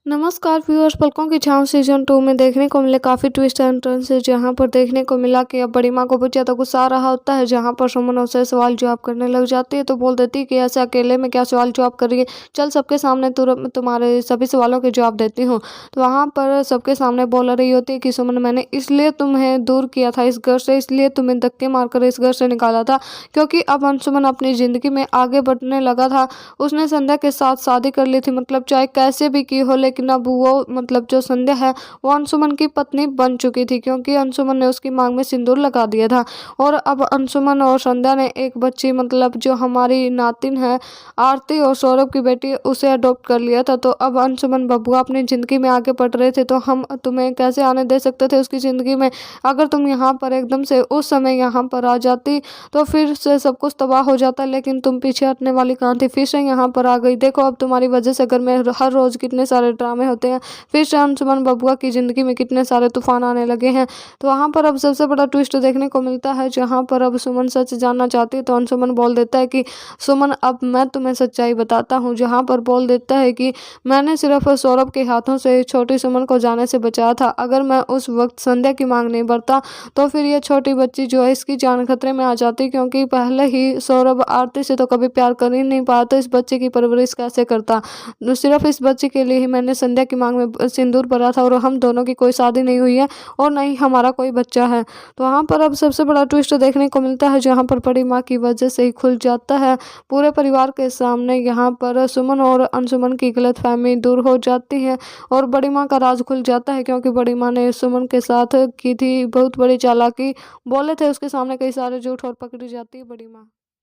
नमस्कार व्यूअर्स, पलकों की छाँव सीजन 2 में देखने को मिले काफ़ी ट्विस्ट एंड टर्न्स है, जहां पर देखने को मिला कि अब बड़ी माँ को बहुत ज़्यादा गुस्सा आ रहा होता है। जहां पर सुमन उससे सवाल जवाब करने लग जाती है तो बोल देती है कि ऐसे अकेले में क्या सवाल जवाब कर रही है, चल सबके सामने तुरंत तुम्हारे सभी सवालों के जवाब देती हूँ। तो वहाँ पर सबके सामने बोल रही होती है कि सुमन, मैंने इसलिए तुम्हें दूर किया था इस घर से, इसलिए तुम्हें धक्के मारकर इस घर से निकाला था क्योंकि अब अंशुमन अपनी ज़िंदगी में आगे बढ़ने लगा था। उसने संध्या के साथ शादी कर ली थी, मतलब चाहे कैसे भी की हो, लेकिन अब वो मतलब जो संध्या है वो अंशुमन की पत्नी बन चुकी थी क्योंकि अंशुमन ने उसकी मांग में सिंदूर लगा दिया था। और अब अंशुमन और संध्या ने एक बच्ची, मतलब जो हमारी नातिन है आरती और सौरभ की बेटी, उसे अडॉप्ट कर लिया था। तो अब अंशुमन बबुआ अपनी ज़िंदगी में आगे बढ़ रहे थे, तो हम तुम्हें कैसे आने दे सकते थे उसकी ज़िंदगी में। अगर तुम यहाँ पर एकदम से उस समय यहाँ पर आ जाती तो फिर से सब कुछ तबाह हो जाता, लेकिन तुम पीछे हटने वाली कहाँ थी, फिर से यहाँ पर आ गई। देखो अब तुम्हारी वजह से घर में हर रोज़ कितने सारे ड्रामे होते हैं, फिर से अंशुमन बबुआ की ज़िंदगी में कितने सारे तूफान आने लगे हैं। तो वहाँ पर अब सबसे बड़ा ट्विस्ट देखने को मिलता है, जहाँ पर अब सुमन सच जानना चाहती है तो अंशुमन बोल देता है कि सुमन, अब मैं तुम्हें सच्चाई बताता हूँ। जहाँ पर बोल देता है कि मैंने सिर्फ सौरभ के हाथों से छोटी सुमन को जाने से बचाया था। अगर मैं उस वक्त संध्या की मांग नहीं बढ़ता तो फिर ये छोटी बच्ची जो है इसकी जान खतरे में आ जाती, क्योंकि पहले ही सौरभ आरती से तो कभी प्यार कर ही नहीं पाया, तो इस बच्चे की परवरिश कैसे करता। सिर्फ इस बच्चे के लिए ही मैंने संध्या की मांग में सिंदूर भरा था, और हम दोनों की कोई शादी नहीं हुई है और न ही हमारा कोई बच्चा है। तो वहाँ पर अब सबसे बड़ा ट्विस्ट देखने को मिलता है, जहाँ पर बड़ी माँ की वजह से ही खुल जाता है पूरे परिवार के सामने। यहाँ पर सुमन और अंशुमन की गलतफहमी दूर हो जाती है और बड़ी माँ का राज खुल जाता है, क्योंकि बड़ी माँ ने सुमन के साथ की थी बहुत बड़ी चालाकी, बोले थे उसके सामने कई सारे झूठ और पकड़ी जाती है बड़ी माँ।